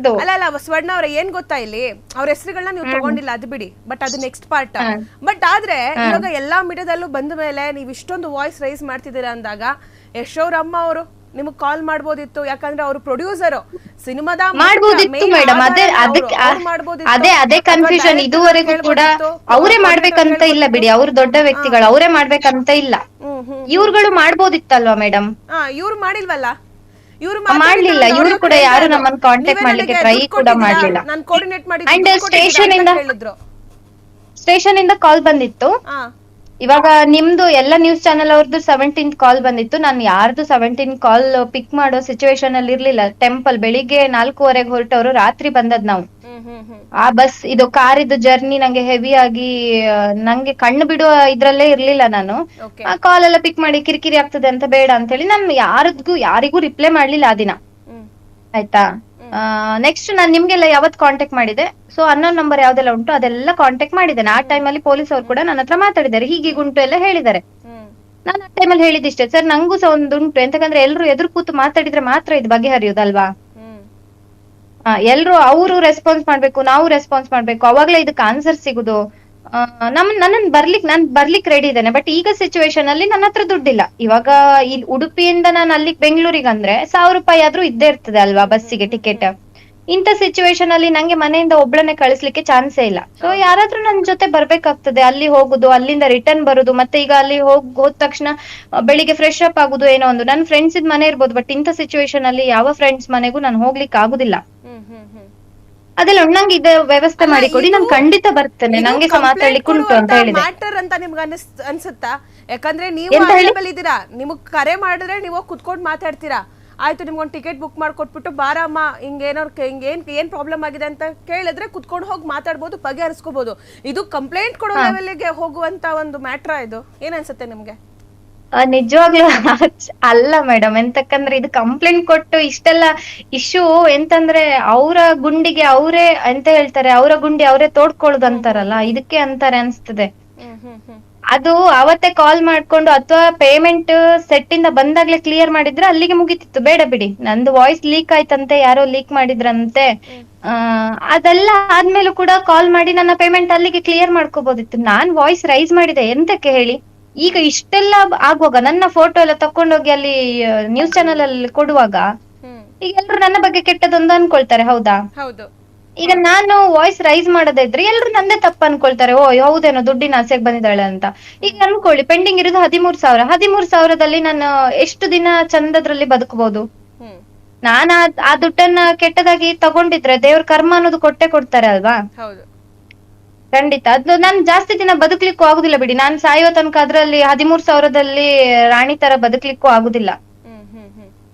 ಇದು. ಅಲ್ಲ ಸ್ವರ್ಣ ಅವ್ರೆ, ಏನ್ ಗೊತ್ತಾ, ಇಲ್ಲಿ ಅವ್ರ ಹೆಸರುಗಳನ್ನ ನೀವು ತಗೊಂಡಿಲ್ಲ, ಅದು ಬಿಡಿ, ಬಟ್ ಅದು ನೆಕ್ಸ್ಟ್ ಪಾರ್ಟ್. ಬಟ್ ಆದ್ರೆ ಇವಾಗ ಎಲ್ಲಾ ಮೀಡಿಯಾದಲ್ಲೂ ಬಂದ ಮೇಲೆ ನೀವು ಇಷ್ಟೊಂದು ವಾಯ್ಸ್ ರೈಸ್ ಮಾಡ್ತಿದ್ದೀರಾ ಅಂದಾಗ ಯಶೋರ್ ಅಮ್ಮ ಅವರು ನಿಮಗೆ ಕಾಲ್ ಮಾಡ್ಬೋದಿತ್ತು, ಯಾಕಂದ್ರೆ ಅವರು ಪ್ರೊಡ್ಯೂಸರ್ ಸಿನಿಮಾದ ಮಾಡ್ಬೋದಿತ್ತು ಮೇಡಮ್. ಅದೇ ಕನ್ಫ್ಯೂಷನ್ ಇದುವರೆಗೂ ಕೂಡ. ಅವರೇ ಮಾಡ್ಬೇಕಂತ ಇಲ್ಲ ಬಿಡಿ, ಅವ್ರು ದೊಡ್ಡ ವ್ಯಕ್ತಿಗಳು, ಅವರೇ ಮಾಡ್ಬೇಕಂತ ಇಲ್ಲ. ಇವ್ರುಗಳು ಮಾಡ್ಬೋದಿತ್ತಲ್ವಾ ಮೇಡಮ್? ಇವ್ರು ಮಾಡಿಲ್ವಲ್ಲ, ಇವ್ರು ಮಾಡ್ಲಿಲ್ಲ. ಇವ್ರು ಕೂಡ ಯಾರು ನಮ್ಮನ್ನ ಕಾಂಟ್ಯಾಕ್ಟ್ ಮಾಡ್ಲಿಕ್ಕೆ ಟ್ರೈ ಕೂಡ ಮಾಡ್ಲಿಲ್ಲ. ನಾನು ಕೋಆರ್ಡಿನೇಟ್ ಮಾಡಿ ಅಂಡ್ ಸ್ಟೇಷನ್ ಇಂದ ಕಾಲ್ ಬಂದಿತ್ತು. ಇವಾಗ ನಿಮ್ದು ಎಲ್ಲ ನ್ಯೂಸ್ ಚಾನೆಲ್ ಅವ್ರದ್ದು 17th ಕಾಲ್ ಬಂದಿತ್ತು. ನಾನು ಯಾರ್ದು 17 ಕಾಲ್ ಪಿಕ್ ಮಾಡೋ ಸಿಚುವೇಶನ್ ಅಲ್ಲಿ ಇರ್ಲಿಲ್ಲ. ಟೆಂಪಲ್ ಬೆಳಿಗ್ಗೆ 4:15 ಹೊರಟವ್ರು, ರಾತ್ರಿ ಬಂದದ್ ನಾವು. ಆ ಬಸ್ ಇದು ಕಾರ್ ಇದ್ದು ಜರ್ನಿ ನಂಗೆ ಹೆವಿ ಆಗಿ, ನಂಗೆ ಕಣ್ಣು ಬಿಡುವ ಇದ್ರಲ್ಲೇ ಇರ್ಲಿಲ್ಲ ನಾನು. ಆ ಕಾಲ್ ಎಲ್ಲ ಪಿಕ್ ಮಾಡಿ ಕಿರಿಕಿರಿ ಆಗ್ತದೆ ಅಂತ ಬೇಡ ಅಂತ ಹೇಳಿ ನಾನು ಯಾರಿಗೂ ರಿಪ್ಲೈ ಮಾಡ್ಲಿಲ್ಲ ಆ ದಿನ. ಆಯ್ತಾ? ನೆಕ್ಸ್ಟ್ ನಾನ್ ನಿಮ್ಗೆಲ್ಲ ಯಾವತ್ ಕಾಂಟ್ಯಾಕ್ಟ್ ಮಾಡಿದೆ, ಸೊ ಅನ್ನೋನ್ ನಂಬರ್ ಯಾವ್ದೆಲ್ಲ ಉಂಟು ಅದೆಲ್ಲ ಕಾಂಟ್ಯಾಕ್ಟ್ ಮಾಡಿದ್ದೇನೆ. ಆ ಟೈಮಲ್ಲಿ ಪೊಲೀಸ್ ಅವ್ರು ಕೂಡ ನನ್ನ ಹತ್ರ ಮಾತಾಡಿದ್ದಾರೆ, ಹೀಗೀಗುಂಟು ಎಲ್ಲ ಹೇಳಿದ್ದಾರೆ. ನಾನು ಆ ಟೈಮಲ್ಲಿ ಹೇಳಿದಿಷ್ಟೇ, ಸರ್ ನಂಗೂ ಸಹ ಒಂದು ಉಂಟು, ಎಂತಕಂದ್ರೆ ಎಲ್ರು ಎದುರು ಕೂತು ಮಾತಾಡಿದ್ರೆ ಮಾತ್ರ ಇದು ಬಗೆಹರಿಯುದಲ್ವಾ. ಎಲ್ರು ಅವರು ರೆಸ್ಪಾನ್ಸ್ ಮಾಡ್ಬೇಕು, ನಾವು ರೆಸ್ಪಾನ್ಸ್ ಮಾಡ್ಬೇಕು, ಅವಾಗ್ಲೇ ಇದಕ್ಕೆ ಆನ್ಸರ್ ಸಿಗುದು. ನಾನ್ ಬರ್ಲಿಕ್ಕೆ ರೆಡಿ ಇದ್ದೇನೆ. ಬಟ್ ಈಗ ಸಿಚುವೇಶನ್ ಅಲ್ಲಿ ನನ್ನ ಹತ್ರ ದುಡ್ಡಿಲ್ಲ. ಇವಾಗ ಇಲ್ಲಿ ಉಡುಪಿಯಿಂದ ನಾನು ಅಲ್ಲಿಗೆ ಬೆಂಗಳೂರಿಗೆ ಅಂದ್ರೆ 1000 ರೂಪಾಯಿ ಆದ್ರೂ ಇದ್ದೇ ಇರ್ತದೆ ಅಲ್ವಾ ಬಸ್ಸಿಗೆ ಟಿಕೆಟ್. ಇಂಥ ಸಿಚುವೇಶನ್ ಅಲ್ಲಿ ನಂಗೆ ಮನೆಯಿಂದ ಒಬ್ಳನ್ನೇ ಕಳಿಸ್ಲಿಕ್ಕೆ ಚಾನ್ಸೇ ಇಲ್ಲ. ಸೊ ಯಾರಾದ್ರೂ ನನ್ ಜೊತೆ ಬರ್ಬೇಕಾಗ್ತದೆ. ಅಲ್ಲಿ ಹೋಗುದು, ಅಲ್ಲಿಂದ ರಿಟರ್ನ್ ಬರುದು, ಮತ್ತೆ ಈಗ ಅಲ್ಲಿ ಹೋದ ತಕ್ಷಣ ಬೆಳಿಗ್ಗೆ ಫ್ರೆಶ್ ಅಪ್ ಆಗುದು, ಏನೋ ಒಂದು ನನ್ನ ಫ್ರೆಂಡ್ಸ್ ಇದ್ ಮನೆ ಇರ್ಬೋದು. ಬಟ್ ಇಂಥ ಸಿಚುವೇಶನ್ ಅಲ್ಲಿ ಯಾವ ಫ್ರೆಂಡ್ಸ್ ಮನೆಗೂ ನಾನು ಹೋಗ್ಲಿಕ್ಕೆ ಆಗುದಿಲ್ಲ. ಅದೆಲ್ಲ ನಂಗೆ ಇದು ವ್ಯವಸ್ಥೆ ಮಾಡಿ ಕೊಡಿ, ನಾನು ಖಂಡಿತ ಬರ್ತೇನೆ. ನಂಗೆ ಸಹ ಮಾತಾಡ್ಲಿಕ್ಕೆ ಉಂಟು ಅಂತ ಹೇಳಿದೆ. ಮ್ಯಾಟರ್ ಅಂತ ನಿಮ್ಗೆ ಅನ್ಸುತ್ತಾ? ಯಾಕಂದ್ರೆ ನೀವು ಅವೈಲೇಬಲ್ ಇದ್ದೀರಾ, ನಿಮಗ್ ಕರೆ ಮಾಡಿದ್ರೆ ನೀವು ಕುತ್ಕೊಂಡು ಮಾತಾಡ್ತೀರಾ. ಆಯ್ತು, ನಿಮ್ಗೊಂದು ಟಿಕೆಟ್ ಬುಕ್ ಮಾಡ್ಕೊಟ್ಬಿಟ್ಟು ಬಾರಮ್ಮ, ಏನ್ ಪ್ರಾಬ್ಲಮ್ ಆಗಿದೆ ಅಂತ ಕೇಳಿದ್ರೆ ಕುತ್ಕೊಂಡು ಹೋಗಿ ಮಾತಾಡ್ಬೋದು, ಬಗೆಹರಿಸ್ಕೋಬಹುದು. ಇದು ಕಂಪ್ಲೇಂಟ್ ಕೊಡೋ ಲೆವೆಲ್ಗೆ ಹೋಗುವಂತ ಒಂದು ಮ್ಯಾಟ್ರಾ? ಇದು ಏನ್ ಅನ್ಸುತ್ತೆ ನಿಮ್ಗೆ? ನಿಜವಾಗ್ಲೂ ಅಲ್ಲ ಮೇಡಮ್. ಎಂತಕ್ಕಂದ್ರೆ ಇದು ಕಂಪ್ಲೇಂಟ್ ಕೊಟ್ಟು ಇಷ್ಟೆಲ್ಲ ಇಶ್ಯೂ ಎಂತಂದ್ರೆ ಅವರ ಗುಂಡಿಗೆ ಅವರೇ ಎಂತ ಹೇಳ್ತಾರೆ, ಅವರ ಗುಂಡಿ ಅವರೇ ತೋಡ್ಕೊಳ್ಳೋದು ಅಂತಾರಲ್ಲ, ಇದಕ್ಕೆ ಅಂತಾರೆ ಅನ್ಸ್ತದೆ. ಅದು ಅವತ್ತೇ ಕಾಲ್ ಮಾಡ್ಕೊಂಡು ಅಥವಾ ಪೇಮೆಂಟ್ ಸೆಟ್ ಇಂದ ಬಂದಾಗ್ಲೇ ಕ್ಲಿಯರ್ ಮಾಡಿದ್ರೆ ಅಲ್ಲಿಗೆ ಮುಗಿತಿತ್ತು. ಬೇಡ ಬಿಡಿ, ನಂದು ವಾಯ್ಸ್ ಲೀಕ್ ಆಯ್ತಂತೆ, ಯಾರೋ ಲೀಕ್ ಮಾಡಿದ್ರಂತೆ. ಅದೆಲ್ಲ ಆದ್ಮೇಲೂ ಕೂಡ ಕಾಲ್ ಮಾಡಿ ನನ್ನ ಪೇಮೆಂಟ್ ಅಲ್ಲಿಗೆ ಕ್ಲಿಯರ್ ಮಾಡ್ಕೋಬಹುದಿತ್ತು. ನಾನ್ ವಾಯ್ಸ್ ರೈಸ್ ಮಾಡಿದೆ ಎಂತಕ್ಕೆ ಹೇಳಿ? ಈಗ ಇಷ್ಟೆಲ್ಲ ಆಗುವಾಗ ನನ್ನ ಫೋಟೋ ಎಲ್ಲ ತಕೊಂಡೋಗಿ ಅಲ್ಲಿ ನ್ಯೂಸ್ ಚಾನೆಲ್ ಅಲ್ಲಿ ಕೊಡುವಾಗ ಈಗ ಎಲ್ರು ನನ್ನ ಬಗ್ಗೆ ಕೆಟ್ಟದೊಂದು ಅನ್ಕೊಳ್ತಾರೆ, ಹೌದಾ? ಈಗ ನಾನು ವಾಯ್ಸ್ ರೈಸ್ ಮಾಡದೇ ಇದ್ರೆ ಎಲ್ರು ನಂದೇ ತಪ್ಪ ಅನ್ಕೊಳ್ತಾರೆ. ಓ ಹೌದೇನೋ, ದುಡ್ಡಿನ ಆಸೆಗೆ ಬಂದಿದ್ದಾಳೆ ಅಂತ. ಈಗ ಅನ್ಕೊಳ್ಳಿ, ಪೆಂಡಿಂಗ್ ಇರೋದು 13,000 ನಾನು ಎಷ್ಟು ದಿನ ಚಂದದ್ರಲ್ಲಿ ಬದುಕಬಹುದು? ನಾನ್ ಆ ದುಡ್ಡನ್ನ ಕೆಟ್ಟದಾಗಿ ತಗೊಂಡಿದ್ರೆ ದೇವ್ರ ಕರ್ಮ ಅನ್ನೋದು ಕೊಡ್ತಾರೆ ಅಲ್ವಾ? ಖಂಡಿತ ಅದು ನಾನ್ ಜಾಸ್ತಿ ದಿನ ಬದುಕ್ಲಿಕ್ಕೂ ಆಗುದಿಲ್ಲ ಬಿಡಿ. ನಾನ್ ಸಾಯೋ ತನಕ ಅದ್ರಲ್ಲಿ 13,000ದಲ್ಲಿ ರಾಣಿ ತರ ಬದುಕ್ಲಿಕ್ಕೂ ಆಗುದಿಲ್ಲ.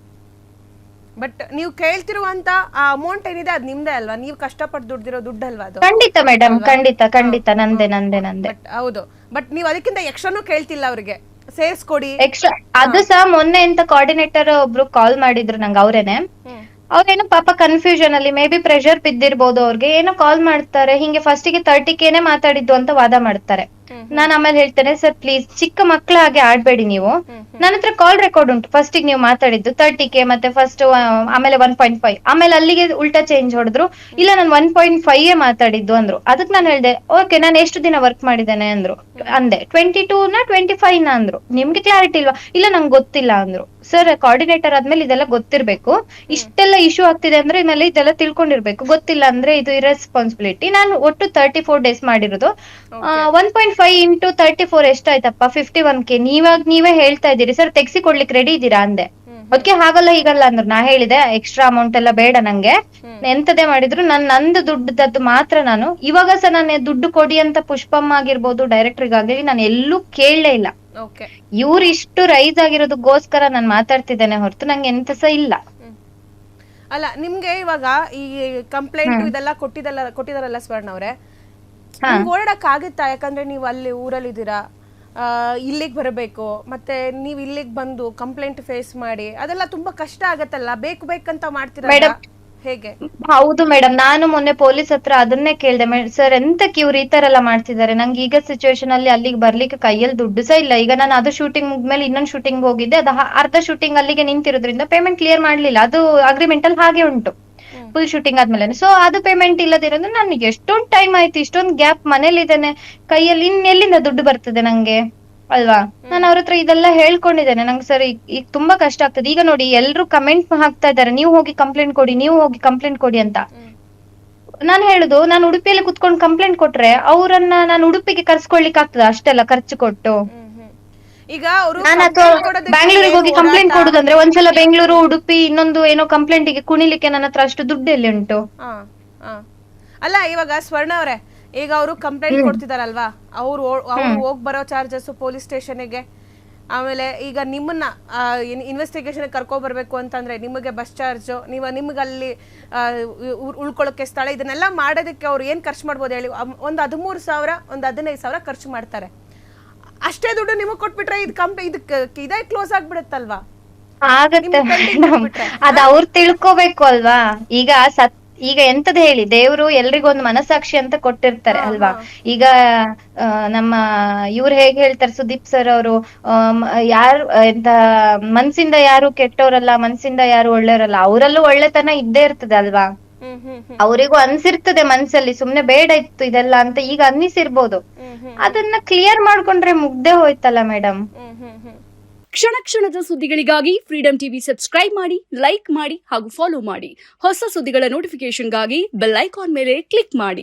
ಬಟ್ ನೀವು ಕೇಳ್ತಿರುವಂತ ಆ ಅಮೌಂಟ್ ಏನಿದೆ ಅದ್ ನಿಮ್ದೇ ಅಲ್ವಾ? ನೀವು ಕಷ್ಟಪಟ್ಟು ದುಡ್ದಿರೋ ದುಡ್ಡಲ್ವಾ ಅದು? ಖಂಡಿತ ಮೇಡಮ್, ಖಂಡಿತ ನಂದೇ. ಹೌದು, ಬಟ್ ನೀವು ಅದಕ್ಕಿಂತ ಎಕ್ಸ್ಟ್ರಾನು ಕೇಳ್ತಿಲ್ಲ ಅವ್ರಿಗೆ, ಸೇರ್ಸ್ಕೊಡಿ ಎಕ್ಸ್ಟ್ರಾ. ಅದು ಸಹ ಮೊನ್ನೆ ಅಂತ ಕೋಆರ್ಡಿನೇಟರ್ ಒಬ್ರು ಕಾಲ್ ಮಾಡಿದ್ರು ನಂಗೆ, ಅವ್ರೇನೋ ಪಾಪ ಕನ್ಫ್ಯೂಷನ್ ಅಲ್ಲಿ, ಮೇ ಬಿ ಪ್ರೆಷರ್ ಬಿದ್ದಿರ್ಬೋದು ಅವ್ರಿಗೆ, ಏನೋ ಕಾಲ್ ಮಾಡ್ತಾರೆ. ಹಿಂಗೆ ಫಸ್ಟಿಗೆ 30K ಮಾತಾಡಿದ್ದು ಅಂತ ವಾದ ಮಾಡ್ತಾರೆ. ನಾನ್ ಆಮೇಲೆ ಹೇಳ್ತೇನೆ, ಸರ್ ಪ್ಲೀಸ್ ಚಿಕ್ಕ ಮಕ್ಳ ಹಾಗೆ ಆಡ್ಬೇಡಿ ನೀವು. ನನ್ನ ಹತ್ರ ಕಾಲ್ ರೆಕಾರ್ಡ್ ಉಂಟು. ಫಸ್ಟಿಗೆ ನೀವು ಮಾತಾಡಿದ್ದು 30K, ಮತ್ತೆ ಫಸ್ಟ್ ಆಮೇಲೆ 1.5, ಆಮೇಲೆ ಅಲ್ಲಿಗೆ ಉಲ್ಟಾ ಚೇಂಜ್ ಹೊಡೆದ್ರು. ಇಲ್ಲ ನಾನು 1.5 ಮಾತಾಡಿದ್ದು ಅಂದ್ರು. ಅದಕ್ಕೆ ನಾನು ಹೇಳ್ದೆ, ಓಕೆ ನಾನು ಎಷ್ಟು ದಿನ ವರ್ಕ್ ಮಾಡಿದ್ದೇನೆ ಅಂದ್ರು. ಅಂದೆ 22 25 ಅಂದ್ರು. ನಿಮ್ಗೆ ಕ್ಲಾರಿಟಿ ಇಲ್ವಾ? ಇಲ್ಲ ನಂಗೆ ಗೊತ್ತಿಲ್ಲ ಅಂದ್ರು. ಸರ್ ಕೋಆರ್ಡಿನೇಟರ್ ಆದ್ಮೇಲೆ ಇದೆಲ್ಲ ಗೊತ್ತಿರ್ಬೇಕು. ಇಷ್ಟೆಲ್ಲ ಇಶ್ಯೂ ಆಗ್ತಿದೆ ಅಂದ್ರೆ ಇದ್ಮೇಲೆ ಇದೆಲ್ಲ ತಿಳ್ಕೊಂಡಿರ್ಬೇಕು. ಗೊತ್ತಿಲ್ಲ ಅಂದ್ರೆ ಇದು ಇರೆಸ್ಪಾನ್ಸಿಬಿಲಿಟಿ. ನಾನು ಒಟ್ಟು 34 ಡೇಸ್ ಮಾಡಿರೋದು. 1.5 into 34 ಎಷ್ಟಾಯ್ತಪ್ಪ? 51K. ನೀವೇ ಹೇಳ್ತಾ ಇದ್ದೀರಿ ಸರ್ ತೆಗ್ಸಿ ಕೊಡ್ಲಿಕ್ಕೆ ರೆಡಿ ಇದ್ದೀರಾ ಅಂದೆ. ಅದಕ್ಕೆ ಹಾಗಲ್ಲ ಹೀಗಲ್ಲ ಅಂದ್ರು. ನಾ ಹೇಳಿದೆ ಎಕ್ಸ್ಟ್ರಾ ಅಮೌಂಟ್ ಎಲ್ಲ ಬೇಡ ನಂಗೆ, ಎಂತದೇ ಮಾಡಿದ್ರು ನಂದು ದುಡ್ಡದ್ದು ಮಾತ್ರ. ನಾನು ಇವಾಗ ಸಹ ನಾನು ದುಡ್ಡು ಕೊಡಿ ಅಂತ ಪುಷ್ಪಮ್ಮ ಆಗಿರ್ಬೋದು, ಡೈರೆಕ್ಟರ್ಗಾಗ್ಲಿ ನಾನು ಎಲ್ಲೂ ಕೇಳಲೇ ಇಲ್ಲ. ಇವ್ರು ಇಷ್ಟು ರೈಸ್ ಆಗಿರೋದಕ್ಕೋಸ್ಕರ ನಾನು ಮಾತಾಡ್ತಿದ್ದೇನೆ ಹೊರತು ನಂಗೆ ಎಂತ ಸಹ ಇಲ್ಲ. ಅಲ್ಲ, ನಿಮ್ಗೆ ಇವಾಗ ಈ ಕಂಪ್ಲೇಂಟ್ ಇದೆಲ್ಲ ಕೊಟ್ಟಿದಾರಲ್ಲ ಸ್ವರ್ಣ ಅವ್ರೆ, ಓಡಾಡಕ್ ಆಗುತ್ತಾ? ಯಾಕಂದ್ರೆ ನೀವು ಅಲ್ಲಿ ಊರಲ್ಲಿ ಇದ್ದೀರಾ, ಇಲ್ಲಿಗೆ ಬರಬೇಕು, ಮತ್ತೆ ನೀವು ಇಲ್ಲಿಗೆ ಬಂದು ಕಂಪ್ಲೇಂಟ್ ಫೇಸ್ ಮಾಡಿ, ಅದೆಲ್ಲ ತುಂಬಾ ಕಷ್ಟ ಆಗತ್ತಲ್ಲ. ಬೇಕಂತ ಮಾಡ್ತೀರಾ ಹೇಗೆ? ಹೌದು ಮೇಡಮ್, ನಾನು ಮೊನ್ನೆ ಪೊಲೀಸ್ ಹತ್ರ ಅದನ್ನೇ ಕೇಳ್ದೆ. ಸರ್ ಎಂತಕ್ಕೆ ಇವ್ರು ಈ ತರ ಎಲ್ಲ ಮಾಡ್ತಿದ್ದಾರೆ? ನಂಗೆ ಈಗ ಸಿಚುವೇಶನ್ ಅಲ್ಲಿ ಅಲ್ಲಿಗೆ ಬರ್ಲಿಕ್ಕೆ ಕೈಯಲ್ಲಿ ದುಡ್ಡು ಸಹ ಇಲ್ಲ. ಈಗ ನಾನು ಅದು ಶೂಟಿಂಗ್ ಮುಗ್ದ್ಮೇಲೆ ಇನ್ನೊಂದು ಶೂಟಿಂಗ್ ಹೋಗಿದ್ದೆ. ಅದು ಅರ್ಧ ಶೂಟಿಂಗ್ ಅಲ್ಲಿಗೆ ನಿಂತಿರೋದ್ರಿಂದ ಪೇಮೆಂಟ್ ಕ್ಲಿಯರ್ ಮಾಡ್ಲಿಲ್ಲ. ಅದು ಅಗ್ರಿಮೆಂಟ್ ಅಲ್ಲಿ ಹಾಗೆ ಉಂಟು. ಫುಲ್ ಶೂಟಿಂಗ್ ಆದ್ಮೇಲೆ. ಸೊ ಅದು ಪೇಮೆಂಟ್ ಇಲ್ಲದಿರೋದು ನಾನು ಎಷ್ಟೊಂದ್ ಟೈಮ್ ಆಯ್ತು, ಇಷ್ಟೊಂದ್ ಗ್ಯಾಪ್ ಮನೇಲಿ ಇದ್ದೇನೆ, ಕೈಯಲ್ಲಿ ಇನ್ನೆಲ್ಲಿಂದ ದುಡ್ಡು ಬರ್ತದೆ ನಂಗೆ ಅಲ್ವಾ. ನಾನು ಅವ್ರ ಹತ್ರ ಇದೆಲ್ಲ ಹೇಳ್ಕೊಂಡಿದ್ದೇನೆ, ನಂಗೆ ಸರ್ ಈಗ ತುಂಬಾ ಕಷ್ಟ ಆಗ್ತದೆ. ಈಗ ನೋಡಿ ಎಲ್ರು ಕಮೆಂಟ್ ಹಾಕ್ತಾ ಇದ್ದಾರೆ, ನೀವು ಹೋಗಿ ಕಂಪ್ಲೇಂಟ್ ಕೊಡಿ, ನೀವು ಹೋಗಿ ಕಂಪ್ಲೇಂಟ್ ಕೊಡಿ ಅಂತ. ನಾನು ಹೇಳುದು, ನಾನು ಉಡುಪಿಯಲ್ಲಿ ಕುತ್ಕೊಂಡು ಕಂಪ್ಲೇಂಟ್ ಕೊಟ್ರೆ ಅವರನ್ನ ನಾನು ಉಡುಪಿಗೆ ಕರ್ಸ್ಕೊಳ್ಲಿಕ್ಕೆ ಆಗ್ತದ ಅಷ್ಟೆಲ್ಲ ಖರ್ಚು ಕೊಟ್ಟು? ಈಗ ಅವರು ನಾನು ಅಥವಾ ಬ್ಯಾಂಗ್ಳೂರಿಗೆ ಹೋಗಿ ಕಂಪ್ಲೇಂಟ್ ಕೊಡುದಂದ್ರೆ ಒಂದ್ಸಲ ಬೆಂಗಳೂರು ಉಡುಪಿ ಇನ್ನೊಂದು ಏನೋ ಕಂಪ್ಲೇಂಟಿಗೆ ಕುಣಿಲಿಕ್ಕೆ ನನ್ನ ಹತ್ರ ಅಷ್ಟು ದುಡ್ಡು ಎಲ್ಲಿ ಉಂಟು? ಅಲ್ಲ ಇವಾಗ ಸ್ವರ್ಣ ಅವರೇ, ಈಗ ಅವರು ಕಂಪ್ಲೇಂಟ್ ಕೊಡ್ತಿದಾರಲ್ವಾ, ಅವ್ರು ಹೋಗ್ ಬರೋ ಚಾರ್ಜಸ್ ಪೊಲೀಸ್ ಸ್ಟೇಷನ್ಗೆ, ಆಮೇಲೆ ಈಗ ನಿಮ್ಮನ್ನ ಇನ್ವೆಸ್ಟಿಗೇಷನ್ ಕರ್ಕೊ ಬರ್ಬೇಕು ಅಂತಂದ್ರೆ ನಿಮಗೆ ಬಸ್ ಚಾರ್ಜ್, ನಿಮ್ಗೆ ಅಲ್ಲಿ ಉಳ್ಕೊಳ್ಳೋಕೆ ಸ್ಥಳ, ಇದನ್ನೆಲ್ಲ ಮಾಡೋದಕ್ಕೆ ಅವ್ರು ಏನ್ ಖರ್ಚು ಮಾಡ್ಬೋದು ಹೇಳಿ? ಒಂದು 13,000 ಒಂದು 15,000 ಖರ್ಚು ಮಾಡ್ತಾರೆ. ಅಷ್ಟೇ ದುಡ್ಡು ನಿಮಗ್ ಕೊಟ್ಬಿಟ್ರೆ ಇದೇ ಕ್ಲೋಸ್ ಆಗ್ಬಿಡುತ್ತಲ್ವಾ? ಆಗತ್ತೆ ಅದ ಅವ್ರು ತಿಳ್ಕೋಬೇಕು ಅಲ್ವಾ. ಈಗ ಎಂತದ್ ಹೇಳಿ, ದೇವ್ರು ಎಲ್ರಿಗೂ ಒಂದು ಮನಸಾಕ್ಷಿ ಅಂತ ಕೊಟ್ಟಿರ್ತಾರೆ ಅಲ್ವಾ. ಈಗ ನಮ್ಮ ಇವ್ರು ಹೇಗೆ ಹೇಳ್ತಾರೆ, ಸುದೀಪ್ ಸರ್ ಅವರು, ಯಾರು ಎಂತ ಮನ್ಸಿಂದ ಯಾರು ಕೆಟ್ಟವರಲ್ಲ, ಮನ್ಸಿಂದ ಯಾರು ಒಳ್ಳೆಯವರಲ್ಲ, ಅವರಲ್ಲೂ ಒಳ್ಳೆತನ ಇದ್ದೇ ಇರ್ತದೆ ಅಲ್ವಾ. ಅವರಿಗೂ ಅನ್ಸಿರ್ತದೆ ಮನ್ಸಲ್ಲಿ, ಸುಮ್ನೆ ಬೇಡ ಇತ್ತು ಇದೆಲ್ಲ ಅಂತ ಈಗ ಅನ್ನಿಸಿರ್ಬೋದು. ಅದನ್ನ ಕ್ಲಿಯರ್ ಮಾಡ್ಕೊಂಡ್ರೆ ಮುಗ್ದೆ ಹೋಯ್ತಲ್ಲ ಮೇಡಮ್. ಕ್ಷಣ ಕ್ಷಣದ ಸುದ್ದಿಗಳಿಗಾಗಿ ಫ್ರೀಡಂ ಟಿವಿ ಸಬ್ಸ್ಕ್ರೈಬ್ ಮಾಡಿ, ಲೈಕ್ ಮಾಡಿ ಹಾಗೂ ಫಾಲೋ ಮಾಡಿ. ಹೊಸ ಸುದ್ದಿಗಳ ನೋಟಿಫಿಕೇಶನ್ಗಾಗಿ ಬೆಲ್ ಐಕಾನ್ ಮೇಲೆ ಕ್ಲಿಕ್ ಮಾಡಿ.